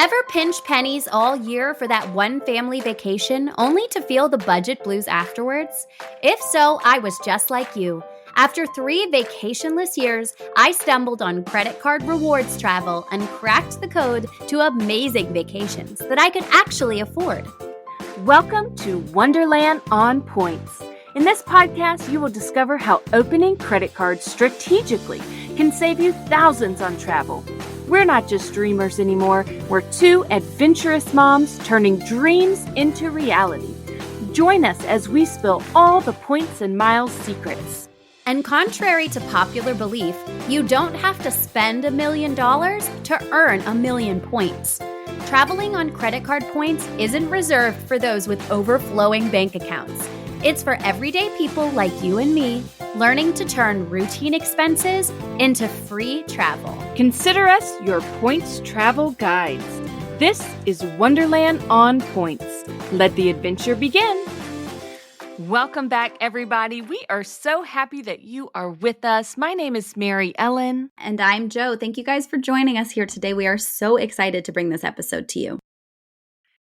Ever pinch pennies all year for that one family vacation only to feel the budget blues afterwards? If so, I was just like you. After 3 vacationless years, I stumbled on credit card rewards travel and cracked the code to amazing vacations that I could actually afford. Welcome to Wonderland on Points. In this podcast, you will discover how opening credit cards strategically can save you thousands on travel. We're not just dreamers anymore. We're 2 adventurous moms turning dreams into reality. Join us as we spill all the points and miles secrets. And contrary to popular belief, you don't have to spend $1 million to earn 1,000,000 points. Traveling on credit card points isn't reserved for those with overflowing bank accounts. It's for everyday people like you and me, learning to turn routine expenses into free travel. Consider us your points travel guides. This is Wonderland on Points. Let the adventure begin. Welcome back, everybody. We are so happy that you are with us. My name is Mary Ellen. And I'm Jo. Thank you guys for joining us here today. We are so excited to bring this episode to you.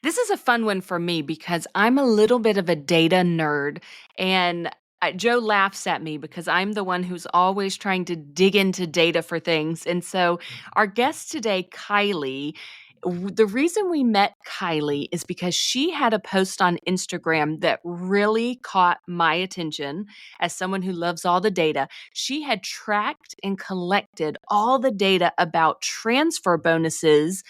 This is a fun one for me because I'm a little bit of a data nerd, and Jo laughs at me because I'm the one who's always trying to dig into data for things. And so our guest today, Kylie, the reason we met Kylie is because she had a post on Instagram that really caught my attention as someone who loves all the data. She had tracked and collected all the data about transfer bonuses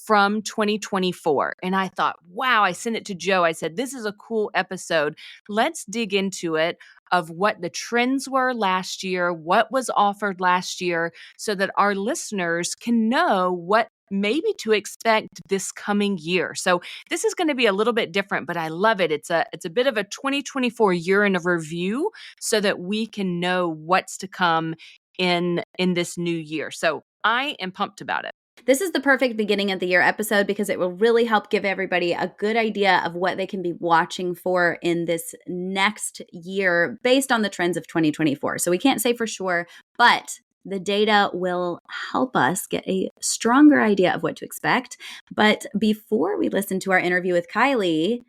from 2024. And I thought, wow, I sent it to Jo. I said, this is a cool episode. Let's dig into it of what the trends were last year, what was offered last year, so that our listeners can know what maybe to expect this coming year. So this is going to be a little bit different, but I love it. It's a bit of a 2024 year in a review so that we can know what's to come in this new year. So I am pumped about it. This is the perfect beginning of the year episode because it will really help give everybody a good idea of what they can be watching for in this next year based on the trends of 2024. So we can't say for sure, but the data will help us get a stronger idea of what to expect. But before we listen to our interview with Kylie,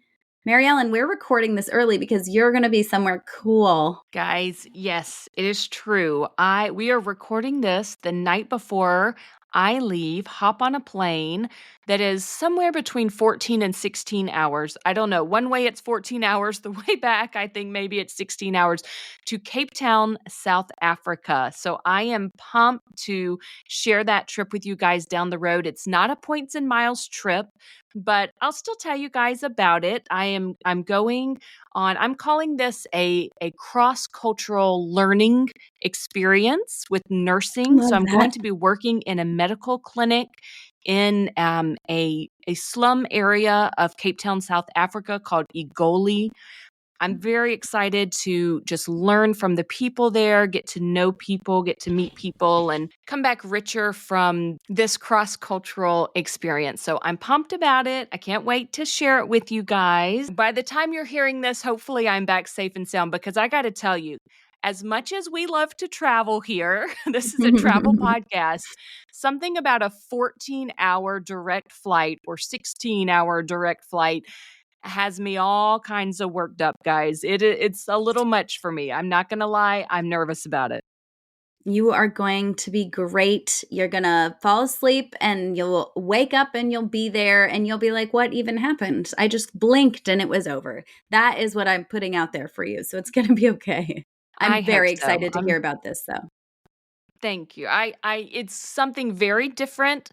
Mary Ellen, we're recording this early because you're going to be somewhere cool. Guys, yes, it is true. We are recording this the night before I leave, hop on a plane that is somewhere between 14 and 16 hours. I don't know. One way it's 14 hours. The way back, I think maybe it's 16 hours to Cape Town, South Africa. So I am pumped to share that trip with you guys down the road. It's not a points and miles trip, but I'll still tell you guys about it. I'm going on, I'm calling this a cross-cultural learning experience with nursing. So I'm going to be working in a medical clinic in a slum area of Cape Town, South Africa called Egoli. I'm very excited to just learn from the people there, get to know people, get to meet people, and come back richer from this cross-cultural experience. So I'm pumped about it. I can't wait to share it with you guys. By the time you're hearing this, hopefully I'm back safe and sound, because I got to tell you, as much as we love to travel here, this is a travel podcast, something about a 14-hour direct flight or 16-hour direct flight has me all kinds of worked up, guys. It's a little much for me. I'm not going to lie. I'm nervous about it. You are going to be great. You're going to fall asleep and you'll wake up and you'll be there and you'll be like, what even happened? I just blinked and it was over. That is what I'm putting out there for you. So it's going to be okay. I'm very excited to hear about this, though. Thank you. It's something very different.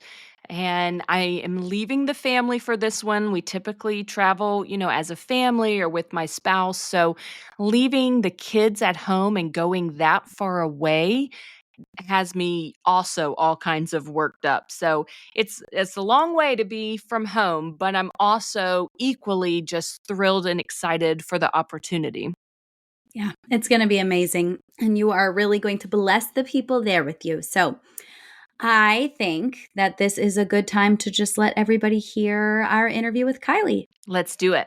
And I am leaving the family for this one. We typically travel, as a family or with my spouse. So leaving the kids at home and going that far away has me also all kinds of worked up. So it's a long way to be from home, but I'm also equally just thrilled and excited for the opportunity. Yeah, it's going to be amazing. And you are really going to bless the people there with you. So I think that this is a good time to just let everybody hear our interview with Kylie. Let's do it.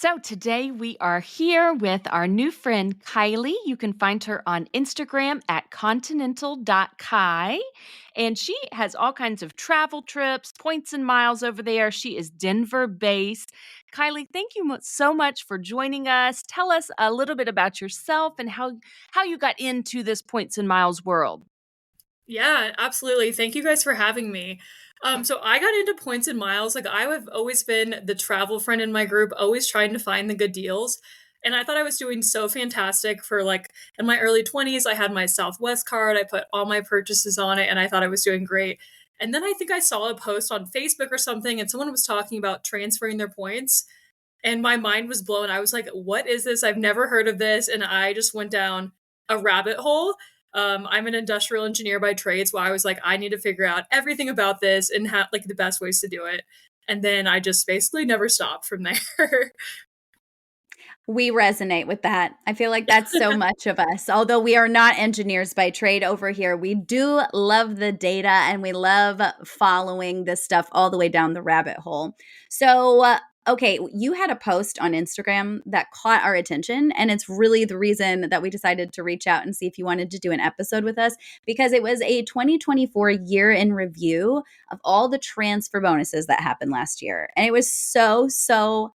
So today we are here with our new friend Kylie. You can find her on Instagram at continental.kai. And she has all kinds of travel trips, points and miles over there. She is Denver based. Kylie, thank you so much for joining us. Tell us a little bit about yourself and how you got into this points and miles world. Yeah, absolutely. Thank you guys for having me. So I got into points and miles. Like I have always been the travel friend in my group, always trying to find the good deals. And I thought I was doing so fantastic for like in my early 20s. I had my Southwest card. I put all my purchases on it and I thought I was doing great. And then I think I saw a post on Facebook or something and someone was talking about transferring their points and my mind was blown. I was like, what is this? I've never heard of this. And I just went down a rabbit hole. I'm an industrial engineer by trade, so I was like, I need to figure out everything about this and have like the best ways to do it. And then I just basically never stopped from there. We resonate with that. I feel like that's so much of us. Although we are not engineers by trade over here, we do love the data and we love following this stuff all the way down the rabbit hole. So, okay, you had a post on Instagram that caught our attention, and it's really the reason that we decided to reach out and see if you wanted to do an episode with us because it was a 2024 year in review of all the transfer bonuses that happened last year. And it was so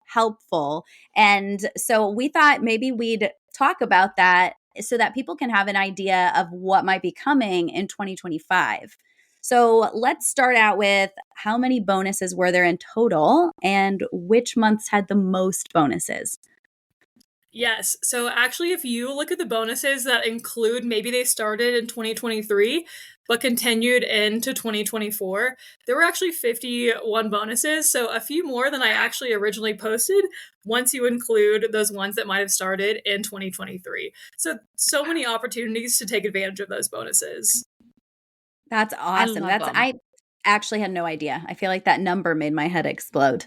helpful, and so we thought maybe we'd talk about that so that people can have an idea of what might be coming in 2025. So let's start out with how many bonuses were there in total and which months had the most bonuses? Yes. So actually, if you look at the bonuses that include maybe they started in 2023 but continued into 2024, there were actually 51 bonuses. So a few more than I actually originally posted once you include those ones that might have started in 2023. So many opportunities to take advantage of those bonuses. That's I awesome. love them. I actually had no idea. I feel like that number made my head explode.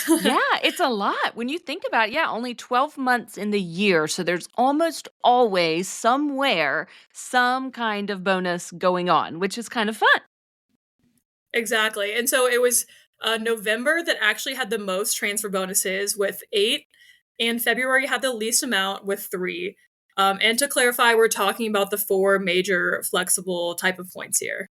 Yeah, it's a lot. When you think about it, yeah, only 12 months in the year. So there's almost always somewhere some kind of bonus going on, which is kind of fun. Exactly. And so it was November that actually had the most transfer bonuses with 8, and February had the least amount with 3. And to clarify, we're talking about the 4 major flexible type of points here.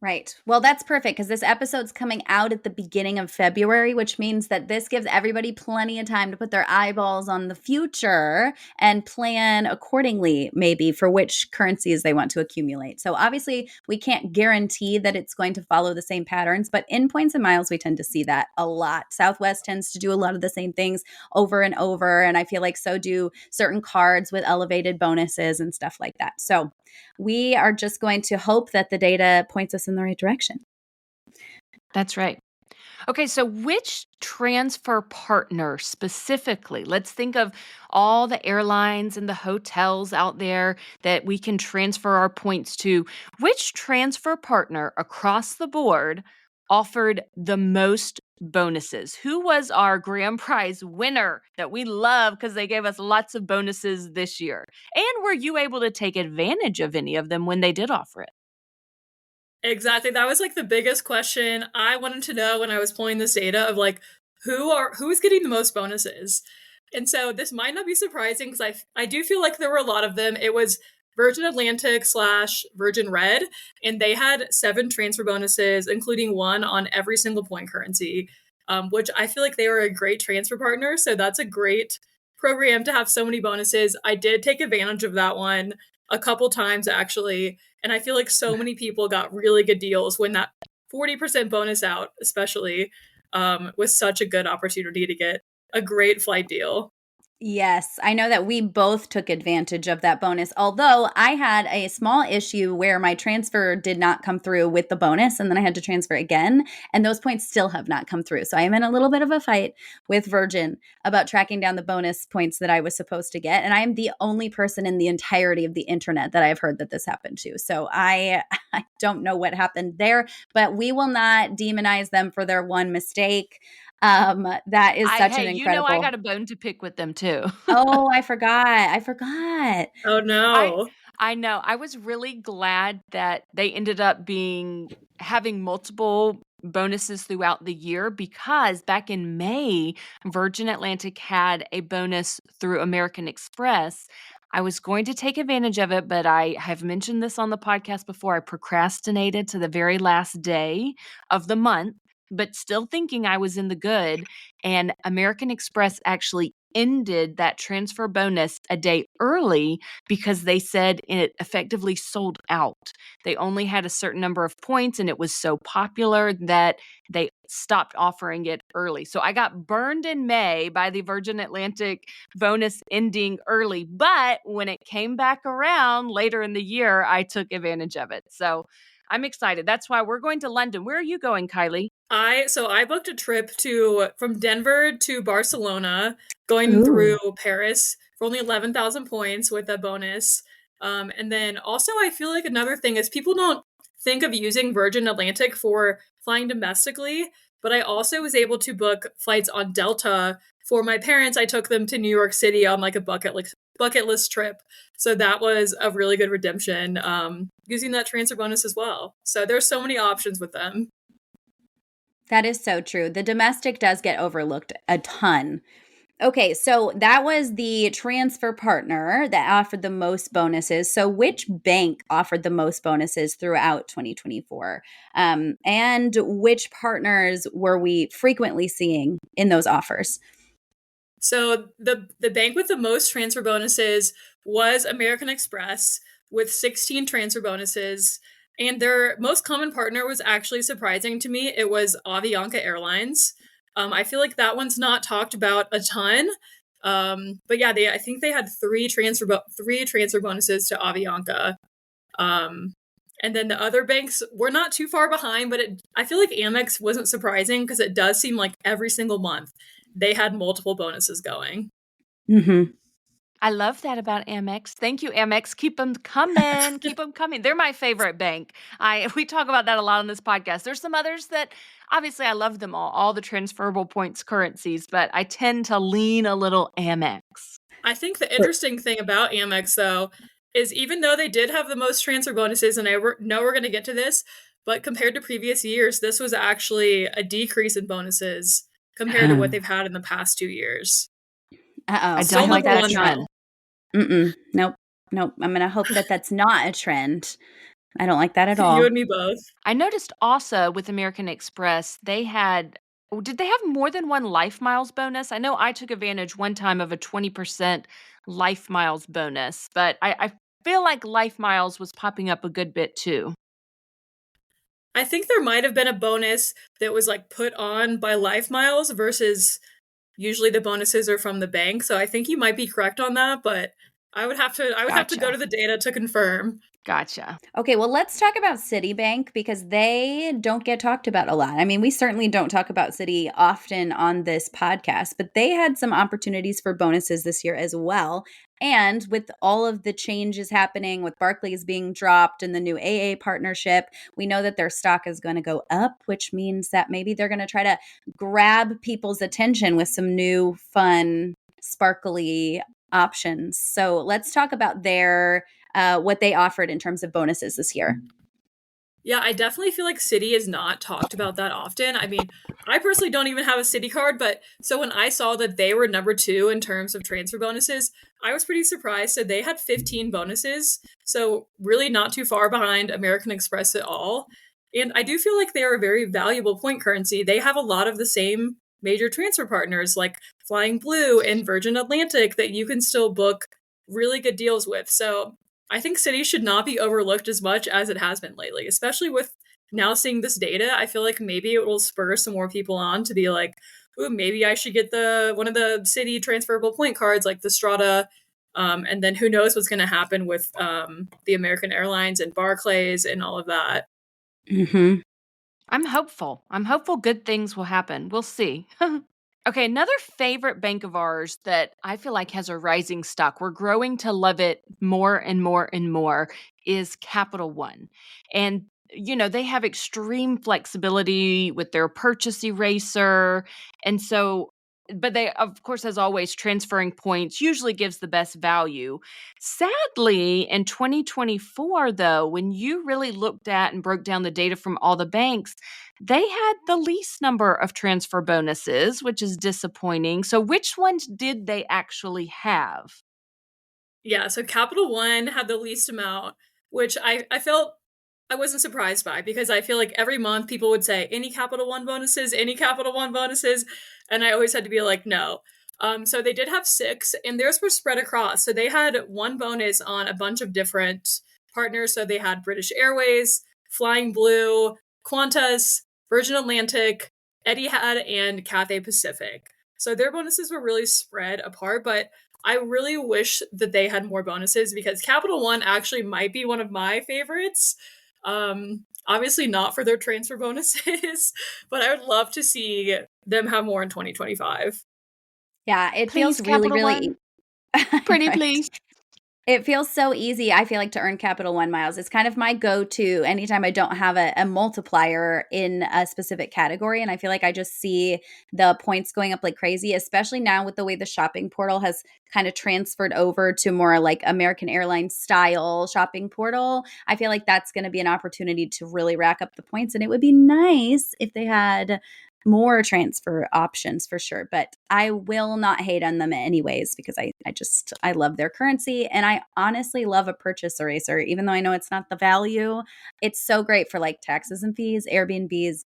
Right. Well, that's perfect because this episode's coming out at the beginning of February, which means that this gives everybody plenty of time to put their eyeballs on the future and plan accordingly, maybe for which currencies they want to accumulate. So, obviously, we can't guarantee that it's going to follow the same patterns, but in points and miles, we tend to see that a lot. Southwest tends to do a lot of the same things over and over. And I feel like so do certain cards with elevated bonuses and stuff like that. So, we are just going to hope that the data points us in the right direction. That's right. Okay, so which transfer partner specifically? Let's think of all the airlines and the hotels out there that we can transfer our points to. Which transfer partner across the board offered the most bonuses? Who was our grand prize winner that we love because they gave us lots of bonuses this year? And were you able to take advantage of any of them when they did offer it? Exactly. That was like the biggest question I wanted to know when I was pulling this data of like who is getting the most bonuses. And so this might not be surprising because I do feel like there were a lot of them. It was Virgin Atlantic slash Virgin Red, and they had 7 transfer bonuses, including one on every single point currency, which I feel like they were a great transfer partner. So that's a great program to have so many bonuses. I did take advantage of that one a couple times actually, and I feel like so many people got really good deals when that 40% bonus out, especially, was such a good opportunity to get a great flight deal. Yes, I know that we both took advantage of that bonus. Although I had a small issue where my transfer did not come through with the bonus, and then I had to transfer again, and those points still have not come through. So I am in a little bit of a fight with Virgin about tracking down the bonus points that I was supposed to get. And I am the only person in the entirety of the internet that I've heard that this happened to. So I don't know what happened there, but we will not demonize them for their one mistake. That is I such hey, an you know I got incredible. a bone to pick with them too. Oh, I forgot. I forgot. Oh I no. I know. I was really glad that they ended up being having multiple bonuses throughout the year because back in May, Virgin Atlantic had a bonus through American Express. I was going to take advantage of it, but I have mentioned this on the podcast before. I procrastinated to the very last day of the month, but still thinking I was in the good. And American Express actually ended that transfer bonus a day early because they said it effectively sold out. They only had a certain number of points and it was so popular that they stopped offering it early. So I got burned in May by the Virgin Atlantic bonus ending early. But when it came back around later in the year, I took advantage of it. So I'm excited. That's why we're going to London. Where are you going, Kylie? I booked a trip to from Denver to Barcelona, going Ooh. through Paris for only 11,000 points with a bonus. And then also I feel like another thing is people don't think of using Virgin Atlantic for flying domestically, but I also was able to book flights on Delta for my parents. I took them to New York City on like a bucket list trip. So that was a really good redemption using that transfer bonus as well. So there's so many options with them. That is so true. The domestic does get overlooked a ton. Okay, so that was the transfer partner that offered the most bonuses. So, which bank offered the most bonuses throughout 2024? And which partners were we frequently seeing in those offers? So the bank with the most transfer bonuses was American Express with 16 transfer bonuses. And their most common partner was actually surprising to me. It was Avianca Airlines. I feel like that one's not talked about a ton. But yeah, I think they had three transfer bonuses to Avianca. Um, and then the other banks were not too far behind, but I feel like Amex wasn't surprising because it does seem like every single month they had multiple bonuses going. Mm-hmm. I love that about Amex. Thank you, Amex. Keep them coming. Keep them coming. They're my favorite bank. We talk about that a lot on this podcast. There's some others that obviously I love them all the transferable points currencies, but I tend to lean a little Amex. I think the interesting thing about Amex, though, is even though they did have the most transfer bonuses, and know we're going to get to this, but compared to previous years, this was actually a decrease in bonuses compared to what they've had in the past 2 years. Uh-oh. I Still don't like number that one, trend. though. Mm-mm. Nope. Nope. I'm going to hope that that's not a trend. I don't like that at You all. and me both. I noticed also with American Express, did they have more than one Life Miles bonus? I know I took advantage one time of a 20% Life Miles bonus, but I feel like Life Miles was popping up a good bit too. I think there might have been a bonus that was like put on by Life Miles versus usually the bonuses are from the bank. So I think you might be correct on that, but I would have to go Gotcha. to the data to confirm. Gotcha. Okay, well, let's talk about Citibank because they don't get talked about a lot. I mean, we certainly don't talk about Citi often on this podcast, but they had some opportunities for bonuses this year as well. And with all of the changes happening with Barclays being dropped and the new AA partnership, we know that their stock is going to go up, which means that maybe they're going to try to grab people's attention with some new, fun, sparkly options. So let's talk about what they offered in terms of bonuses this year. Yeah, I definitely feel like Citi is not talked about that often. I mean, I personally don't even have a Citi card, but so when I saw that they were number two in terms of transfer bonuses, I was pretty surprised. So they had 15 bonuses. So really not too far behind American Express at all. And I do feel like they are a very valuable point currency. They have a lot of the same major transfer partners like Flying Blue and Virgin Atlantic that you can still book really good deals with. So I think City should not be overlooked as much as it has been lately, especially with now seeing this data. I feel like maybe it will spur some more people on to be like, ooh, maybe I should get the one of the City transferable point cards like the Strata. And then who knows what's going to happen with the American Airlines and Barclays and all of that. Mm-hmm. I'm hopeful. I'm hopeful good things will happen. We'll see. Okay, another favorite bank of ours that I feel like has a rising stock, we're growing to love it more and more and more, is Capital One. And, they have extreme flexibility with their purchase eraser. And so but they, of course, as always, transferring points usually gives the best value. Sadly, in 2024, though, when you really looked at and broke down the data from all the banks, they had the least number of transfer bonuses, which is disappointing. So, which ones did they actually have? Yeah, so Capital One had the least amount, which I felt I wasn't surprised by because I feel like every month people would say, any Capital One bonuses, any Capital One bonuses. And I always had to be like, no. So they did have six, and theirs were spread across. So they had one bonus on a bunch of different partners. So they had British Airways, Flying Blue, Qantas, Virgin Atlantic, Etihad, and Cathay Pacific. So their bonuses were really spread apart, but I really wish that they had more bonuses because Capital One actually might be one of my favorites. Obviously not for their transfer bonuses, but I would love to see them have more in 2025. Yeah, it feels Please, really, Capital really One. Pretty right. please. It feels so easy, I feel like, to earn Capital One miles. It's kind of my go-to anytime I don't have a multiplier in a specific category, and I feel like I just see the points going up like crazy, especially now with the way the shopping portal has kind of transferred over to more like American Airlines style shopping portal. I feel like that's going to be an opportunity to really rack up the points, and it would be nice if they had more transfer options for sure, but I will not hate on them anyways because I love their currency, and I honestly love a purchase eraser even though I know it's not the value. It's so great for like taxes and fees, Airbnbs,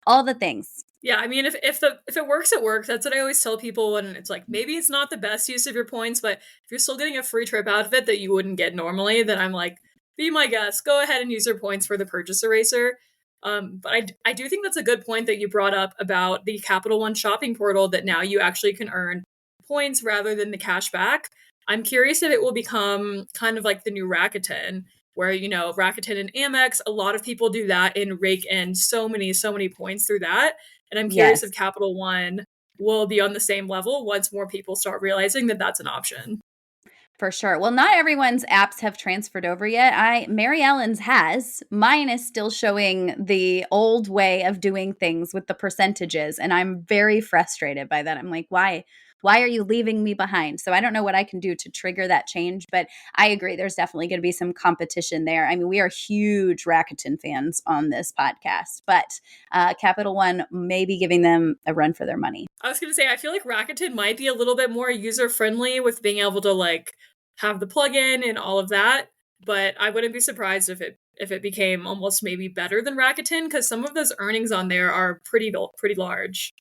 all the things. Yeah, I mean, if it works, it works. That's what I always tell people when it's like maybe it's not the best use of your points, but if you're still getting a free trip out of it that you wouldn't get normally, then I'm like, be my guest. Go ahead and use your points for the purchase eraser. But I do think that's a good point that you brought up about the Capital One shopping portal that now you actually can earn points rather than the cash back. I'm curious if it will become kind of like the new Rakuten, where Rakuten and Amex, a lot of people do that and rake in so many points through that. And I'm curious Yes. if Capital One will be on the same level once more people start realizing that that's an option. For sure. Well, not everyone's apps have transferred over yet. Mary Ellen's has. Mine is still showing the old way of doing things with the percentages, and I'm very frustrated by that. I'm like, why? Why are you leaving me behind? So I don't know what I can do to trigger that change, but I agree. There's definitely going to be some competition there. I mean, we are huge Rakuten fans on this podcast, but Capital One may be giving them a run for their money. I was going to say, I feel like Rakuten might be a little bit more user friendly with being able to like have the plugin and all of that. But I wouldn't be surprised if it became almost maybe better than Rakuten because some of those earnings on there are pretty large.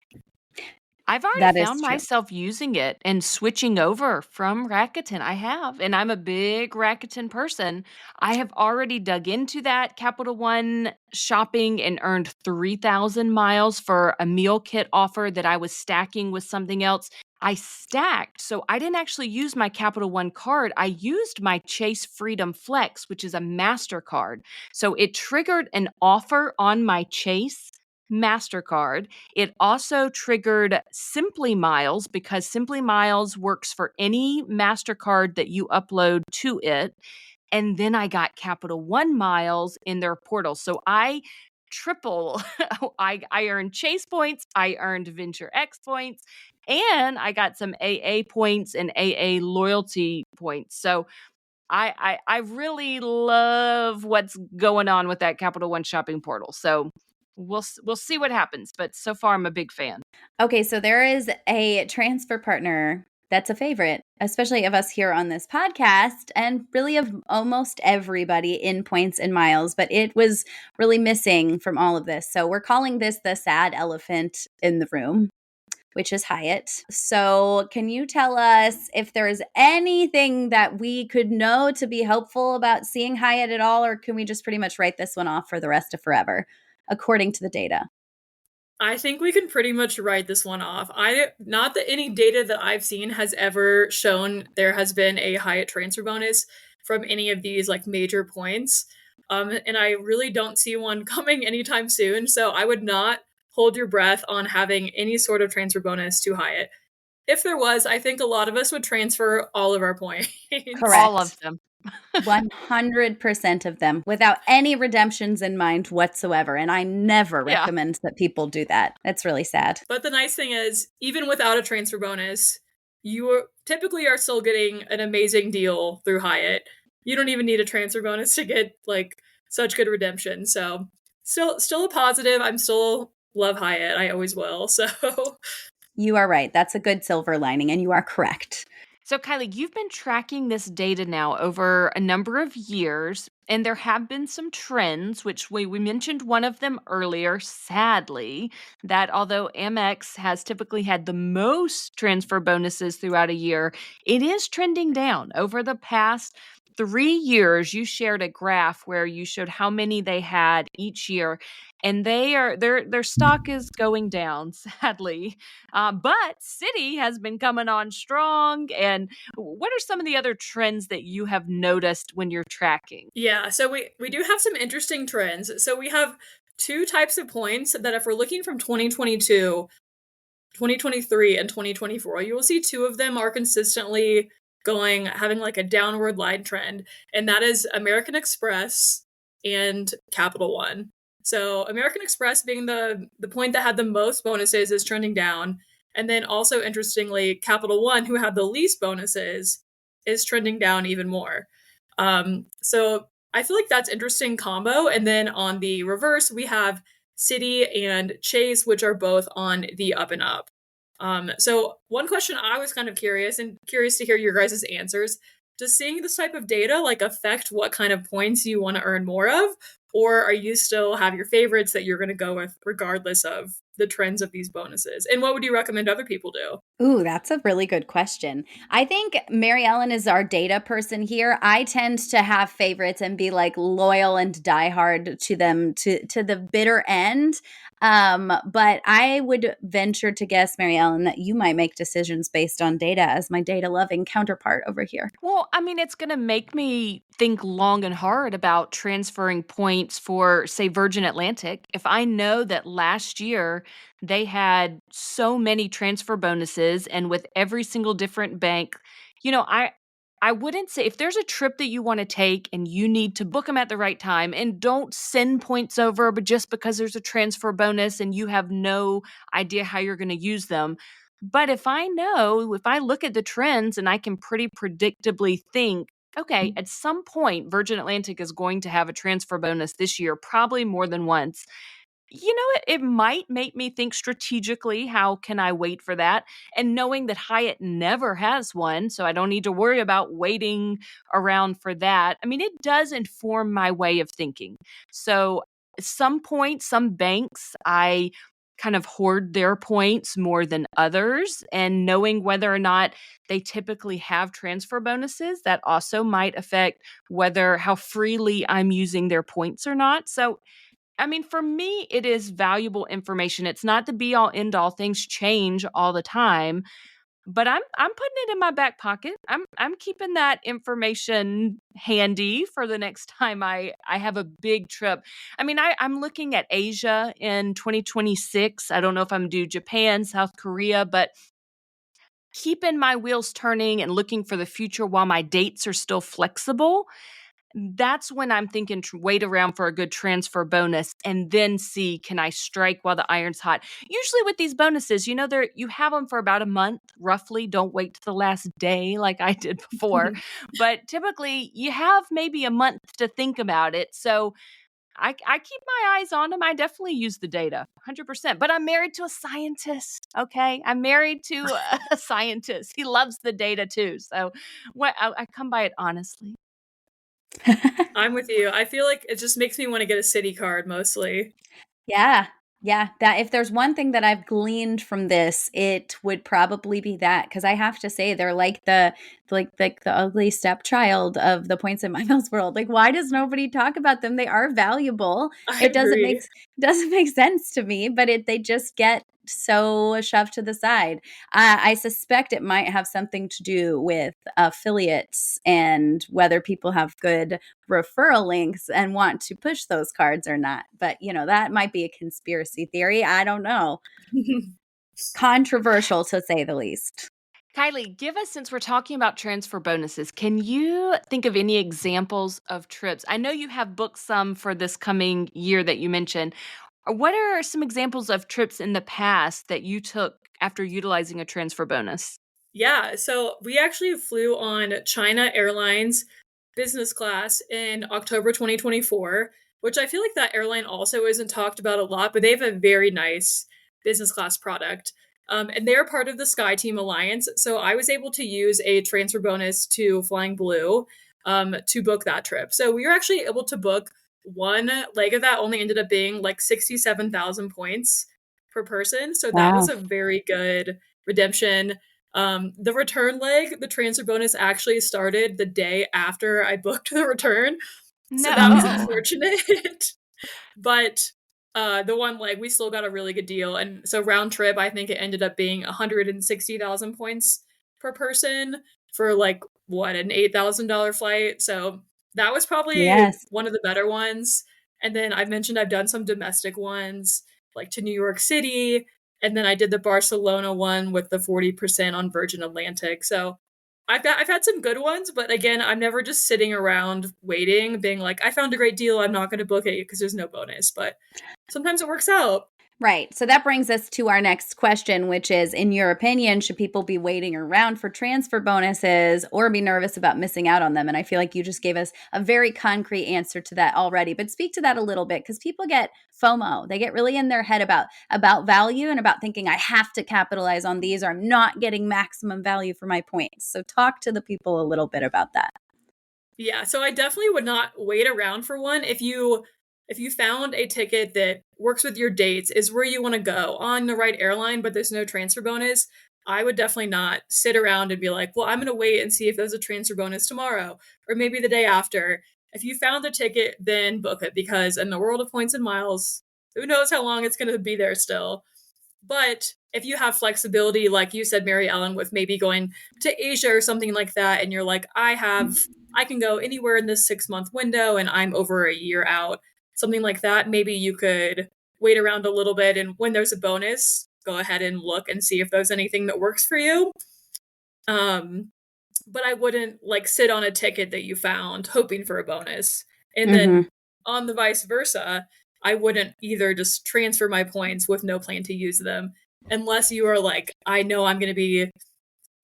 I've already That is found true. myself using it and switching over from Rakuten. I have, and I'm a big Rakuten person. I have already dug into that Capital One shopping and earned 3,000 miles for a meal kit offer that I was stacking with something else. I stacked, so I didn't actually use my Capital One card. I used my Chase Freedom Flex, which is a MasterCard. So it triggered an offer on my Chase MasterCard. It also triggered Simply Miles because Simply Miles works for any MasterCard that you upload to it. And then I got Capital One miles in their portal. So I triple. I earned Chase points, I earned Venture X points, and I got some AA points and AA loyalty points. So I really love what's going on with that Capital One shopping portal. So we'll see what happens, but so far I'm a big fan. Okay, so there is a transfer partner that's a favorite, especially of us here on this podcast, and really of almost everybody in points and miles, but it was really missing from all of this. So we're calling this the sad elephant in the room, which is Hyatt. So, can you tell us if there's anything that we could know to be helpful about seeing Hyatt at all, or can we just pretty much write this one off for the rest of forever, according to the data? I think we can pretty much write this one off. I not that any data that I've seen has ever shown there has been a Hyatt transfer bonus from any of these like major points. And I really don't see one coming anytime soon. So I would not hold your breath on having any sort of transfer bonus to Hyatt. if there was, I think a lot of us would transfer all of our points. All of Correct. them. 100% of them without any redemptions in mind whatsoever. And I never Yeah. recommend that people do that. That's really sad. But the nice thing is, even without a transfer bonus, you typically are still getting an amazing deal through Hyatt. You don't even need a transfer bonus to get like such good redemption. So still a positive. I'm still love Hyatt. I always will. So You are right. That's a good silver lining, and you are correct. So, Kylie, you've been tracking this data now over a number of years, and there have been some trends, which we mentioned one of them earlier, sadly, that although Amex has typically had the most transfer bonuses throughout a year, it is trending down. Over the past 3 years, you shared a graph where you showed how many they had each year, and their stock is going down, sadly. But City has been coming on strong. And what are some of the other trends that you have noticed when you're tracking? yeah, so we do have some interesting trends. So we have two types of points that if we're looking from 2022, 2023, and 2024, you will see two of them are consistently having like a downward line trend, and that is American Express and Capital One. So American Express being the point that had the most bonuses is trending down, and then also interestingly, Capital One, who had the least bonuses, is trending down even more. So I feel like that's interesting combo. And then on the reverse, we have Citi and Chase, which are both on the up and up. So one question I was kind of curious to hear your guys' answers. Does seeing this type of data like affect what kind of points you want to earn more of? Or are you still have your favorites that you're going to go with regardless of the trends of these bonuses? And what would you recommend other people do? Ooh, that's a really good question. I think Mary Ellen is our data person here. I tend to have favorites and be like loyal and diehard to them to the bitter end. But I would venture to guess, Mary Ellen, that you might make decisions based on data as my data loving counterpart over here. Well, I mean, it's going to make me think long and hard about transferring points for, say, Virgin Atlantic. If I know that last year they had so many transfer bonuses, and with every single different bank, you know, I wouldn't say if there's a trip that you want to take and you need to book them at the right time and don't send points over, but just because there's a transfer bonus and you have no idea how you're going to use them. But if I look at the trends and I can pretty predictably think, okay, at some point, Virgin Atlantic is going to have a transfer bonus this year, probably more than once. It might make me think strategically, how can I wait for that? And knowing that Hyatt never has one, so I don't need to worry about waiting around for that. I mean, it does inform my way of thinking. So, some points, some banks, I kind of hoard their points more than others. And knowing whether or not they typically have transfer bonuses, that also might affect whether how freely I'm using their points or not. So, I mean, for me, it is valuable information. It's not the be all end all. Things change all the time, but I'm putting it in my back pocket. I'm keeping that information handy for the next time I have a big trip. I mean, I'm looking at Asia in 2026. I don't know if I'm due Japan, South Korea, but keeping my wheels turning and looking for the future while my dates are still flexible, that's when I'm thinking wait around for a good transfer bonus and then see, can I strike while the iron's hot? Usually with these bonuses, you have them for about a month roughly. Don't wait to the last day like I did before. But typically you have maybe a month to think about it. So I keep my eyes on them. I definitely use the data 100%, but I'm married to a scientist. Okay. I'm married to a scientist. He loves the data too. So I come by it honestly. I'm with you. I feel like it just makes me want to get a Citi card mostly. Yeah. Yeah, that if there's one thing that I've gleaned from this, it would probably be that because I have to say they're like the ugly stepchild of the points in my Miles world. Like, why does nobody talk about them? They are valuable. I It agree. doesn't make sense to me, but they just get so shoved to the side. I suspect it might have something to do with affiliates and whether people have good referral links and want to push those cards or not. But, that might be a conspiracy theory. I don't know. Controversial to say the least. Kylie, give us, since we're talking about transfer bonuses, can you think of any examples of trips? I know you have booked some for this coming year that you mentioned. What are some examples of trips in the past that you took after utilizing a transfer bonus? Yeah, so we actually flew on China Airlines business class in October 2024, which I feel like that airline also isn't talked about a lot, but they have a very nice business class product. And they're part of the SkyTeam Alliance. So I was able to use a transfer bonus to Flying Blue to book that trip. So we were actually able to book one leg of that, only ended up being like 67,000 points per person. So that was Wow. a very good redemption. The return leg, the transfer bonus actually started the day after I booked the return. So that was No. unfortunate. But the one leg, we still got a really good deal. And so round trip, I think it ended up being 160,000 points per person for like what, an $8,000 flight. So that was probably Yes. one of the better ones. And then I mentioned I've done some domestic ones, like to New York City. And then I did the Barcelona one with the 40% on Virgin Atlantic. So I've had some good ones, but again, I'm never just sitting around waiting, being like, I found a great deal, I'm not going to book it because there's no bonus. But sometimes it works out. Right. So that brings us to our next question, which is, in your opinion, should people be waiting around for transfer bonuses or be nervous about missing out on them? And I feel like you just gave us a very concrete answer to that already. But speak to that a little bit, because people get FOMO. They get really in their head about value and about thinking I have to capitalize on these or I'm not getting maximum value for my points. So talk to the people a little bit about that. Yeah, so I definitely would not wait around for one. If you found a ticket that works with your dates, is where you want to go on the right airline, but there's no transfer bonus, I would definitely not sit around and be like, well, I'm going to wait and see if there's a transfer bonus tomorrow or maybe the day after. If you found the ticket, then book it, because in the world of points and miles, who knows how long it's going to be there still. But if you have flexibility, like you said, Mary Ellen, with maybe going to Asia or something like that, and you're like, I can go anywhere in this 6 month window and I'm over a year out, something like that, maybe you could wait around a little bit. And when there's a bonus, go ahead and look and see if there's anything that works for you. Um, but I wouldn't like sit on a ticket that you found hoping for a bonus. And Mm-hmm. then on the vice versa, I wouldn't either just transfer my points with no plan to use them unless you are like, I know I'm going to be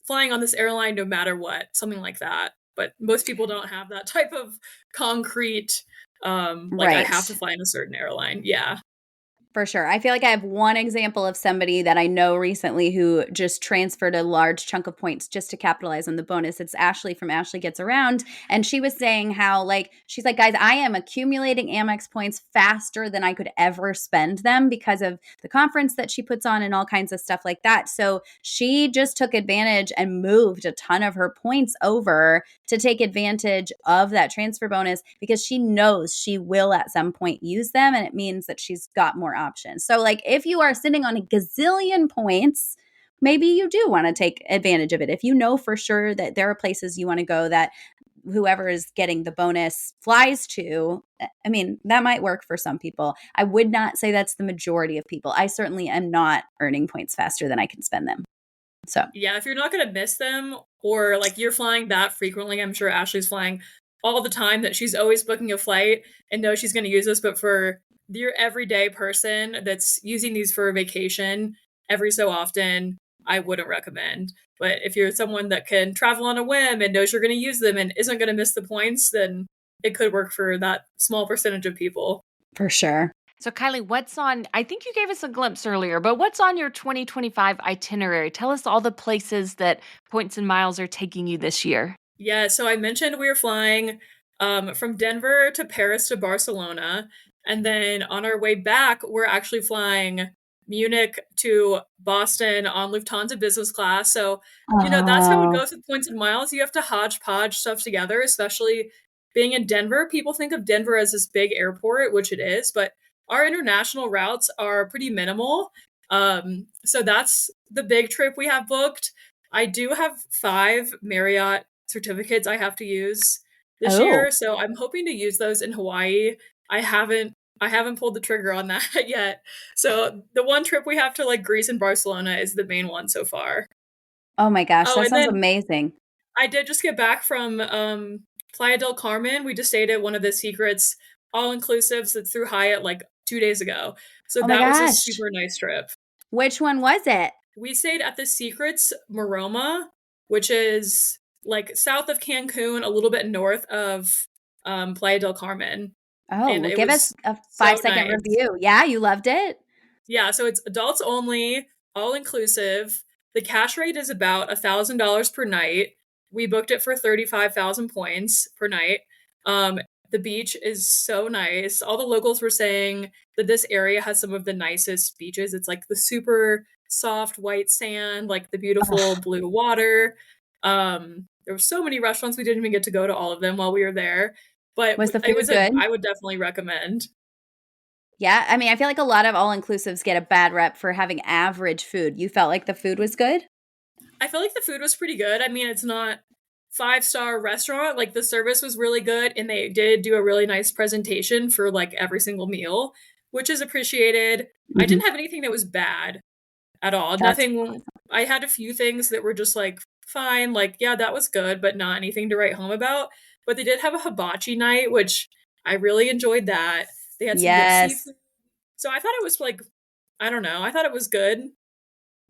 flying on this airline no matter what, something like that. But most people don't have that type of concrete, like I Right. have to fly in a certain airline. Yeah. For sure. I feel like I have one example of somebody that I know recently who just transferred a large chunk of points just to capitalize on the bonus. It's Ashley from Ashley Gets Around. And she was saying how, like, she's like, guys, I am accumulating Amex points faster than I could ever spend them because of the conference that she puts on and all kinds of stuff like that. So she just took advantage and moved a ton of her points over to take advantage of that transfer bonus because she knows she will at some point use them. And it means that she's got more options. So, like, if you are sitting on a gazillion points, maybe you do want to take advantage of it. If you know for sure that there are places you want to go that whoever is getting the bonus flies to, I mean, that might work for some people. I would not say that's the majority of people. I certainly am not earning points faster than I can spend them. So, Yeah, if you're not going to miss them, or like you're flying that frequently, I'm sure Ashley's flying all the time, that she's always booking a flight and knows she's going to use this. But for your everyday person that's using these for a vacation every so often, I wouldn't recommend. But if you're someone that can travel on a whim and knows you're going to use them and isn't going to miss the points, then it could work for that small percentage of people. for sure. So, Kylie, what's on? I think you gave us a glimpse earlier, but what's on your 2025 itinerary? Tell us all the places that Points and Miles are taking you this year. Yeah, so I mentioned we were flying from Denver to Paris to Barcelona. And then on our way back, we're actually flying Munich to Boston on Lufthansa business class. So, that's how it Oh, goes with points and miles. You have to hodgepodge stuff together, especially being in Denver. People think of Denver as this big airport, which it is, but our international routes are pretty minimal. So that's the big trip we have booked. I do have 5 Marriott certificates I have to use this oh, year, so I'm hoping to use those in Hawaii. I haven't I haven't pulled the trigger on that yet. So the one trip we have to like Greece and Barcelona is the main one so far. Oh my gosh, Oh, that and sounds then amazing. I did just get back from Playa del Carmen. We just stayed at one of the Secrets all inclusives that's through Hyatt like 2 days ago. So Oh my that was a gosh. super nice trip. Which one was it? We stayed at the Secrets Maroma, which is like south of Cancun, a little bit north of Playa del Carmen. Oh, And well, it give us was a so 5-second nice. review. Yeah, you loved it? Yeah, so it's adults only, all inclusive. The cash rate is about $1,000 per night. We booked it for 35,000 points per night. Um, the beach is so nice. All the locals were saying that this area has some of the nicest beaches. It's like the super soft white sand, like the beautiful Ugh. blue water. There were so many restaurants we didn't even get to go to all of them while we were there, but Was the it food was a good? I would definitely recommend. Yeah, I mean, I feel like a lot of all-inclusives get a bad rep for having average food. You felt like the food was good? I feel like the food was pretty good. I mean, it's not five-star restaurant. Like the service was really good and they did do a really nice presentation for like every single meal, which is appreciated. I Mhm. didn't have anything that was bad at all. That's Nothing awesome. I had a few things that were just like fine, like yeah, that was good, but not anything to write home about. But they did have a hibachi night, which I really enjoyed that. They had some good Yes, seafood. So I thought it was like I don't know. I thought it was good.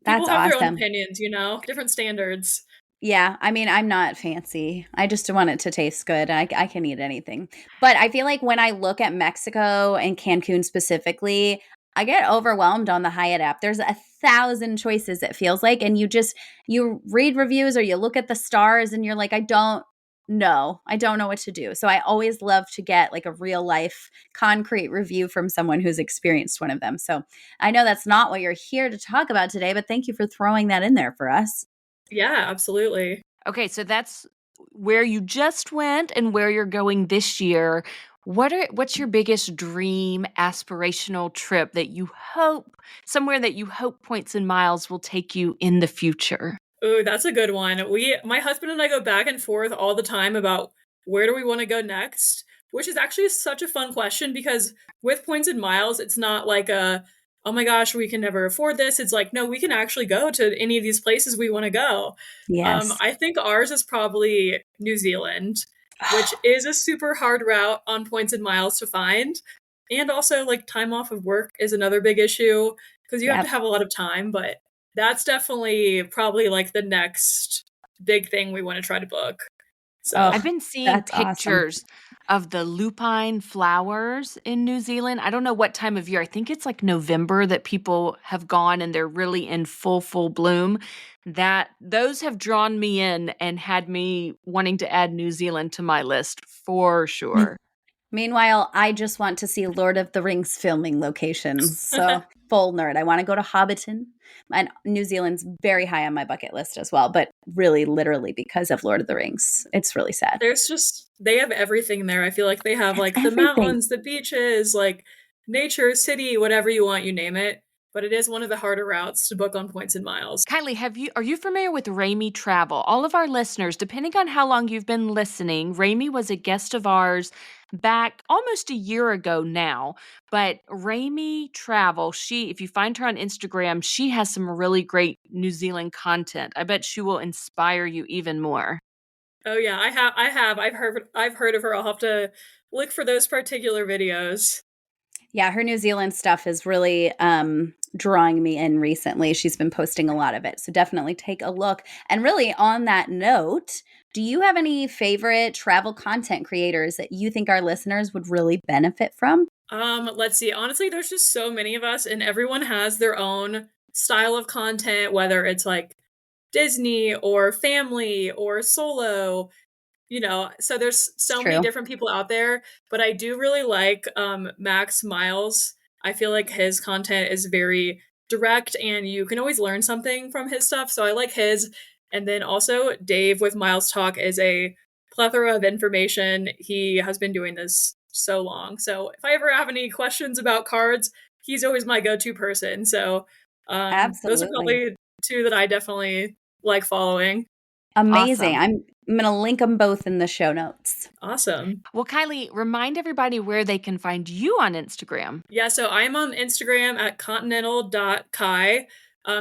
People that's have their own awesome. opinions, different standards. Yeah, I mean, I'm not fancy. I just want it to taste good. I can eat anything. But I feel like when I look at Mexico and Cancun specifically, I get overwhelmed on the Hyatt app. There's 1,000 choices, it feels like, and you read reviews or you look at the stars and you're like, I don't know. I don't know what to do. So I always love to get like a real life concrete review from someone who's experienced one of them. So I know that's not what you're here to talk about today, but thank you for throwing that in there for us. Yeah, absolutely. Okay, so that's where you just went and where you're going this year. What's your biggest dream aspirational trip that you hope somewhere that you hope Points and Miles will take you in the future? Ooh, that's a good one. My husband and I go back and forth all the time about where do we want to go next, which is actually such a fun question because with points and miles, it's not like oh my gosh, we can never afford this. It's like, no, we can actually go to any of these places we want to go. Yes. I think ours is probably New Zealand, which is a super hard route on points and miles to find. And also, like, time off of work is another big issue because you have to Yep. have a lot of time, but that's definitely probably like the next big thing we want to try to book. I've Oh, So, been seeing that's awesome. pictures of the lupine flowers in New Zealand. I don't know what time of year. I think it's like November that people have gone and they're really in full bloom. That those have drawn me in and had me wanting to add New Zealand to my list for sure. Meanwhile, I just want to see Lord of the Rings filming locations. So, full nerd. I want to go to Hobbiton. And New Zealand's very high on my bucket list as well, but really, literally because of Lord of the Rings. It's really sad. they have everything there. I feel like they have like the Everything. mountains, the beaches, like nature, city, whatever you want, you name it. But it is one of the harder routes to book on points and miles. Kylie, are you familiar with Ramey Travel? All of our listeners, depending on how long you've been listening, Ramey was a guest of ours back almost a year ago now. But Ramey Travel, if you find her on Instagram, she has some really great New Zealand content. I bet she will inspire you even more. Oh yeah, I've heard of her. I'll have to look for those particular videos. Yeah, her New Zealand stuff is really drawing me in recently. She's been posting a lot of it. So definitely take a look. And really, on that note, do you have any favorite travel content creators that you think our listeners would really benefit from? Let's see. Honestly, there's just so many of us, and everyone has their own style of content, whether it's like Disney or family or solo, so there's It's so many true. different people out there, but I do really like Max Miles. I feel like his content is very direct and you can always learn something from his stuff, so I like his. And then also Dave with Miles Talk is a plethora of information. He has been doing this so long, so if I ever have any questions about cards, he's always my go-to person. So those are Absolutely. probably two that I definitely like following. Amazing. Awesome. I'm going to link them both in the show notes. Awesome. Well, Kylie, remind everybody where they can find you on Instagram. Yeah, so I'm on Instagram at continental.kai.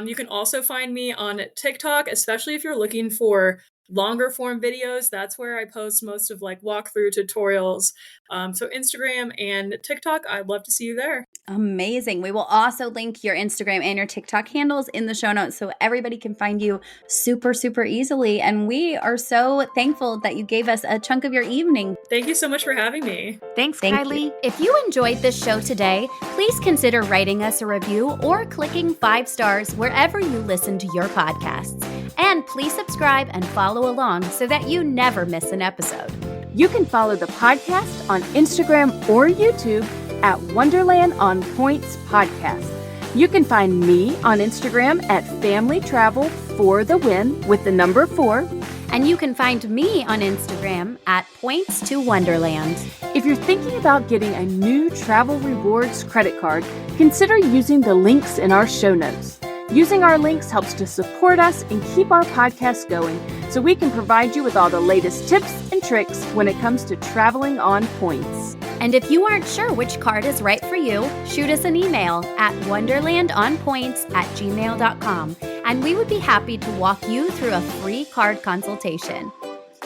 You can also find me on TikTok, especially if you're looking for longer form videos. That's where I post most of like walkthrough tutorials. So Instagram and TikTok, I'd love to see you there. Amazing. We will also link your Instagram and your TikTok handles in the show notes so everybody can find you super, super easily. And we are so thankful that you gave us a chunk of your evening. Thank you so much for having me. Thanks, Thank Kylie. you. If you enjoyed this show today, please consider writing us a review or clicking 5 stars wherever you listen to your podcasts. And please subscribe and follow along so that you never miss an episode. You can follow the podcast on Instagram or YouTube at Wonderland on Points Podcast. You can find me on Instagram at Family Travel for the Win with the number 4. And you can find me on Instagram at Points to Wonderland. If you're thinking about getting a new travel rewards credit card, consider using the links in our show notes. Using our links helps to support us and keep our podcast going so we can provide you with all the latest tips and tricks when it comes to traveling on points. And if you aren't sure which card is right for you, shoot us an email at wonderlandonpoints@gmail.com, and we would be happy to walk you through a free card consultation.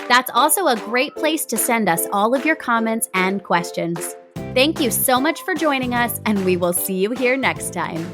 That's also a great place to send us all of your comments and questions. Thank you so much for joining us, and we will see you here next time.